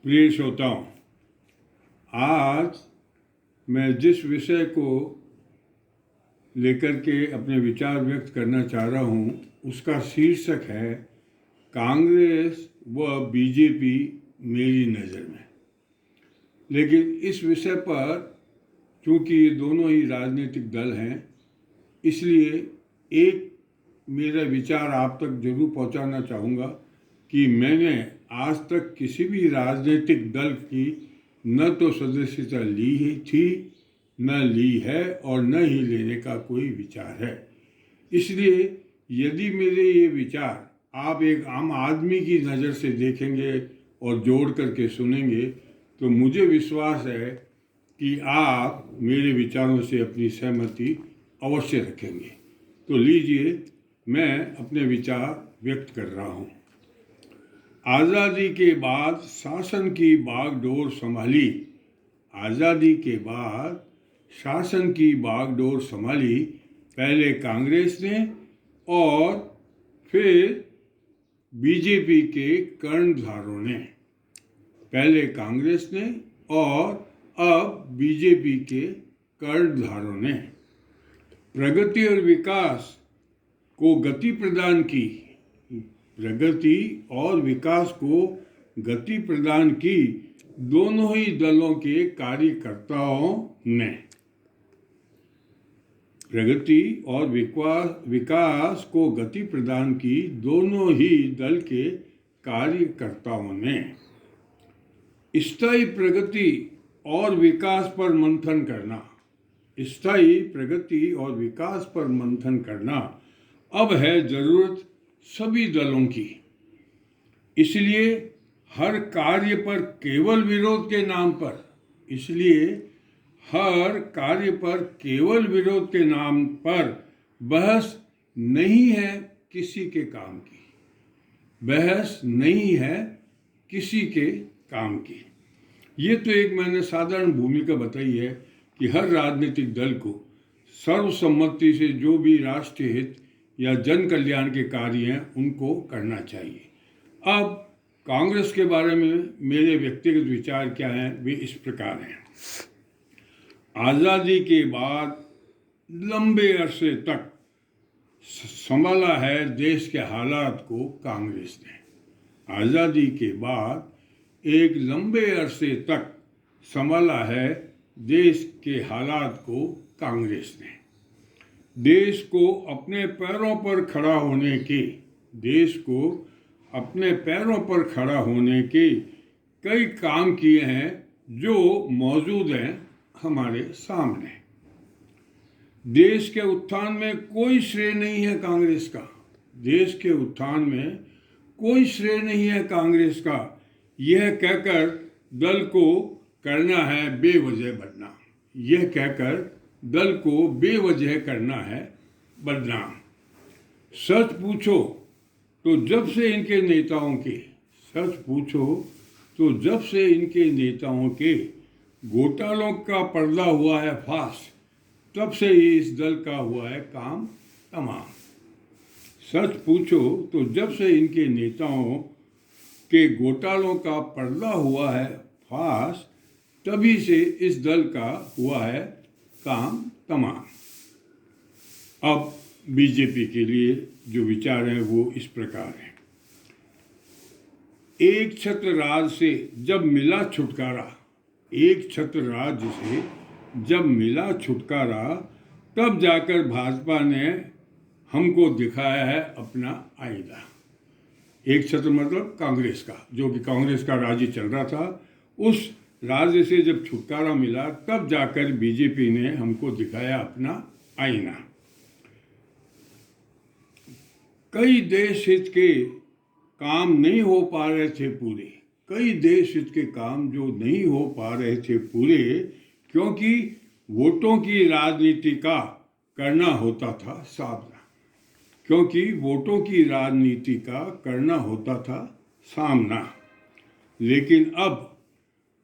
प्रिय श्रोताओं, आज मैं जिस विषय को लेकर के अपने विचार व्यक्त करना चाह रहा हूँ उसका शीर्षक है कांग्रेस व बीजेपी मेरी नज़र में। लेकिन इस विषय पर चूँकि ये दोनों ही राजनीतिक दल हैं, इसलिए एक मेरा विचार आप तक जरूर पहुंचाना चाहूँगा कि मैंने आज तक किसी भी राजनीतिक दल की न तो सदस्यता ली ही थी, न ली है और न ही लेने का कोई विचार है। इसलिए यदि मेरे ये विचार आप एक आम आदमी की नज़र से देखेंगे और जोड़ करके सुनेंगे तो मुझे विश्वास है कि आप मेरे विचारों से अपनी सहमति अवश्य रखेंगे। तो लीजिए, मैं अपने विचार व्यक्त कर रहा हूँ। आज़ादी के बाद शासन की बागडोर संभाली, आज़ादी के बाद शासन की बागडोर संभाली पहले कांग्रेस ने और फिर बीजेपी के कर्णधारों ने। पहले कांग्रेस ने और अब बीजेपी के कर्णधारों ने प्रगति और विकास को गति प्रदान की, प्रगति और विकास को गति प्रदान की दोनों ही दलों के कार्यकर्ताओं ने। प्रगति और विकास को गति प्रदान की दोनों ही दल के कार्यकर्ताओं ने। स्थायी प्रगति और विकास पर मंथन करना, स्थायी प्रगति और विकास पर मंथन करना अब है जरूरत सभी दलों की। इसलिए हर कार्य पर केवल विरोध के नाम पर, इसलिए हर कार्य पर केवल विरोध के नाम पर बहस नहीं है किसी के काम की, बहस नहीं है किसी के काम की। ये तो एक मैंने साधारण भूमिका बताई है कि हर राजनीतिक दल को सर्वसम्मति से जो भी राष्ट्रीय हित या जन कल्याण के कार्य हैं उनको करना चाहिए। अब कांग्रेस के बारे में मेरे व्यक्तिगत विचार क्या हैं, वे इस प्रकार हैं। आज़ादी के बाद लंबे अरसे तक संभाला है देश के हालात को कांग्रेस ने। आज़ादी के बाद एक लंबे अरसे तक संभाला है देश के हालात को कांग्रेस ने। देश को अपने पैरों पर खड़ा होने के, देश को अपने पैरों पर खड़ा होने के कई काम किए हैं जो मौजूद हैं हमारे सामने। देश के उत्थान में कोई श्रेय नहीं है कांग्रेस का, देश के उत्थान में कोई श्रेय नहीं है कांग्रेस का, यह कहकर दल को करना है बेवजह बदनाम, यह कहकर दल को बेवजह करना है बदनाम। सच पूछो तो जब से इनके नेताओं के, सच पूछो तो जब से इनके नेताओं के घोटालों का पर्दा हुआ है फाश, तब से ही इस दल का हुआ है काम तमाम। सच पूछो तो जब से इनके नेताओं के घोटालों का पर्दा हुआ है फाश, तभी से इस दल का हुआ है काम तमाम। अब बीजेपी के लिए जो विचार हैं वो इस प्रकार हैं। एक छत्र राज से जब मिला छुटकारा, एक छत्र राज से जब मिला छुटकारा, तब जाकर भाजपा ने हमको दिखाया है अपना आईना। एक छत्र मतलब कांग्रेस का, जो कि कांग्रेस का राज्य चल रहा था, उस राज्य से जब छुटकारा मिला तब जाकर बीजेपी ने हमको दिखाया अपना आईना। कई देश हित के काम नहीं हो पा रहे थे पूरे, कई देश हित के काम जो नहीं हो पा रहे थे पूरे, क्योंकि वोटों की राजनीति का करना होता था सामना, क्योंकि वोटों की राजनीति का करना होता था सामना। लेकिन अब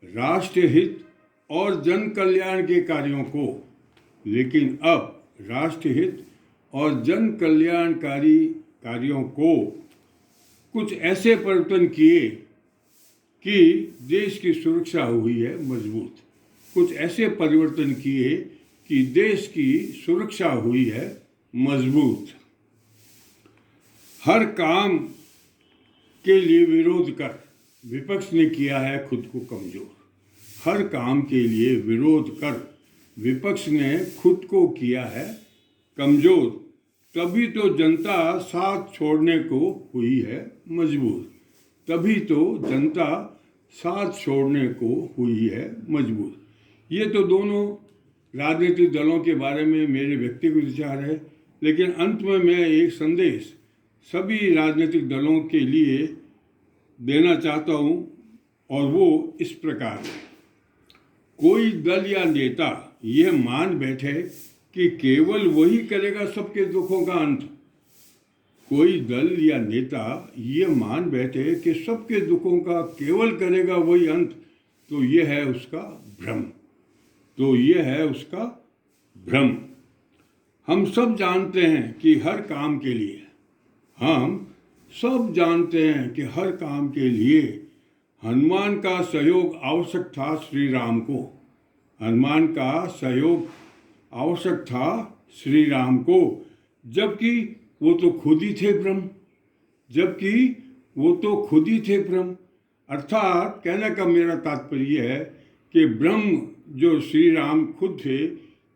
राष्ट्रीय हित और जन कल्याण के कार्यों को, लेकिन अब राष्ट्रीय हित और जन कल्याणकारी कार्यों को कुछ ऐसे परिवर्तन किए कि देश की सुरक्षा हुई है मजबूत। कुछ ऐसे परिवर्तन किए कि देश की सुरक्षा हुई है मजबूत। हर काम के लिए विरोध कर विपक्ष ने किया है खुद को कमजोर। हर काम के लिए विरोध कर विपक्ष ने खुद को किया है कमजोर। तभी तो जनता साथ छोड़ने को हुई है मजबूर। तभी तो जनता साथ छोड़ने को हुई है मजबूर। ये तो दोनों राजनीतिक दलों के बारे में मेरे व्यक्तिगत विचार है, लेकिन अंत में मैं एक संदेश सभी राजनीतिक दलों के लिए देना चाहता हूँ और वो इस प्रकार है। कोई दल या नेता यह मान बैठे कि केवल वही करेगा सबके दुखों का अंत। कोई दल या नेता ये मान बैठे कि सबके दुखों का केवल करेगा वही अंत, तो यह है उसका भ्रम। हम सब जानते हैं कि हर काम के लिए हनुमान का सहयोग आवश्यक था श्री राम को। हनुमान का सहयोग आवश्यक था श्री राम को, जबकि वो तो खुद ही थे ब्रह्म। अर्थात कहने का मेरा तात्पर्य है कि ब्रह्म जो श्री राम खुद थे,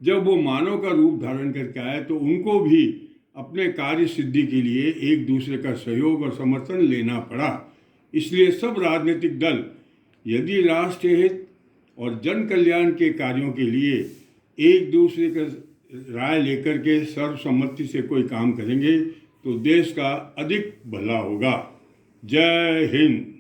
जब वो मानव का रूप धारण करके आए तो उनको भी अपने कार्य सिद्धि के लिए एक दूसरे का सहयोग और समर्थन लेना पड़ा। इसलिए सब राजनीतिक दल यदि राष्ट्रीय हित और जन कल्याण के कार्यों के लिए एक दूसरे का राय लेकर के सर्वसम्मति से कोई काम करेंगे तो देश का अधिक भला होगा। जय हिंद।